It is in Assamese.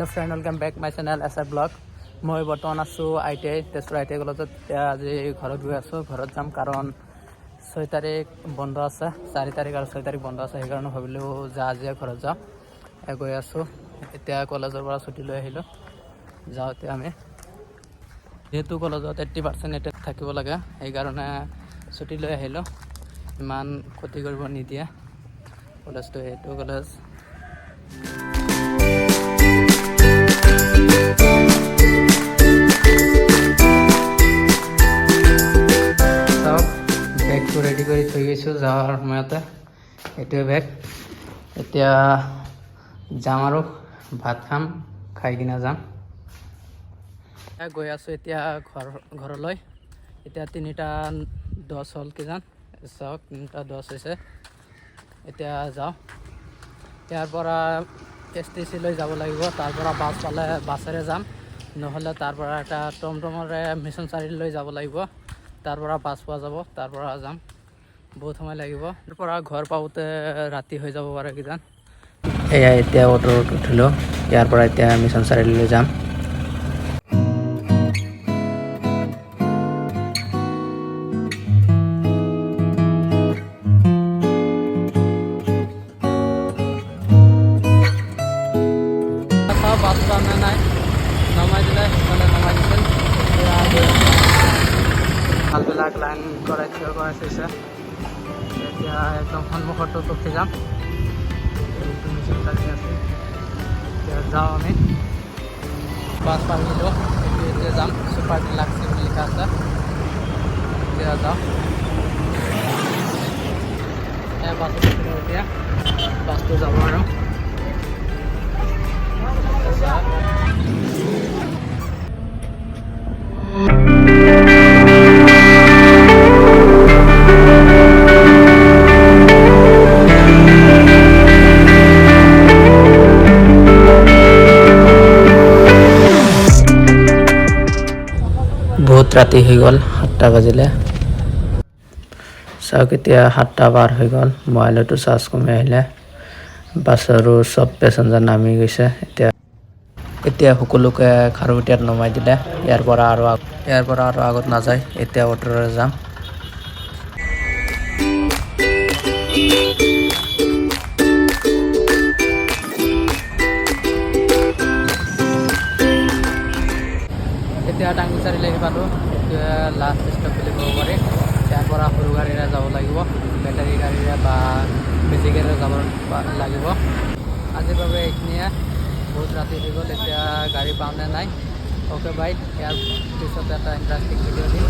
Hello friend, welcome back my channel SR Blog. মই বৰ্তমান আছোঁ ITI তেজপুৰ ITI কলেজত। আজি ঘৰত গৈ আছোঁ, ঘৰত যাম কাৰণ 6 তাৰিখ বন্ধ আছে, 4 তাৰিখ আৰু 6 তাৰিখ বন্ধ আছে, সেইকাৰণে ভাবিলোঁ যে আজি ঘৰত যাম। গৈ আছোঁ, এতিয়া কলেজৰ পৰা ছুটি লৈ আহিলোঁ। যাওঁতে আমি যেহেতু কলেজত 80% এটেণ্ড থাকিব লাগে, সেইকাৰণে ছুটি লৈ আহিলোঁ। ইমান ক্ষতি কৰিব নিদিয়ে কলেজটো, সেইটো কলেজ। বেগটো ৰেডি কৰি থৈ গৈছোঁ যাৱাৰ সময়তে, এইটোৱে বেগ। এতিয়া যাম আৰু ভাত খাম, খাই কিনে যাম। গৈ আছোঁ এতিয়া ঘৰলৈ। এতিয়া 3:10 হ'ল কিজান, চাওক 3:10 হৈছে। এতিয়া যাওঁ, ইয়াৰ পৰা STC লৈ যাব লাগিব, তাৰ পৰা বাছ পালে বাছেৰে যাম, নহ'লে তাৰ পৰা এটা টমটমৰে মিছন চাৰিআলিলৈ যাব লাগিব, তাৰ পৰা বাছ পোৱা যাব, তাৰ পৰা যাম। বহুত সময় লাগিব, তাৰ পৰা ঘৰ পাওঁতে ৰাতি হৈ যাব পাৰে কিজান। এয়া এতিয়া অটোত উঠিলোঁ, ইয়াৰ পৰা এতিয়া মিছন চাৰিআলিলৈ যাম। বাছ পামনে নাই, নমাই দিলে সেইফালে নমাই দিছিল। ভালবিলাক লাইন কৰাই থিয় কৰাই থৈছে। এতিয়া একদম সন্মুখত উঠি যাম, এইটো মিছন চাৰিআলি আছে। এতিয়া যাওঁ আমি, বাছ পাই গ'লোঁ। এতিয়া যাম, ছুপাৰ ডিলাক্সি বুলি লিখা আছে। এতিয়া যাওঁ, বাছত উঠিলোঁ। এতিয়া বাছটো যাব আৰু বহুত ৰাতি হৈ গ'ল, 7টা বাজিলে। চাওক এতিয়া 7টা পাৰ হৈ গ'ল, মোবাইলতো চাৰ্জ কমি আহিলে, বাছৰো চব পেচেঞ্জাৰ নামি গৈছে। এতিয়া সকলোকে খাৰুপেটীয়াত নমাই দিলে, ইয়াৰ পৰা আৰু আগত নাযায়। এতিয়া অটোৰে যাম। এতিয়া টাংগুৰি চাৰিআলি আহি পালোঁ, এতিয়া লাষ্ট ষ্টপ বুলি ক'ব পাৰি। ইয়াৰ পৰা সৰু গাড়ীৰে যাব লাগিব, বেটাৰী গাড়ীৰে বা মেজিকেৰে যাব লাগিব। আজিৰ বাবে এইখিনিয়ে, বহুত ৰাতি হৈ গ'ল। এতিয়া গাড়ী পাম নে নাই, অ'কে বাই। ইয়াৰ পিছত এটা ইণ্টাৰেষ্টিং ভিডিঅ' দিম।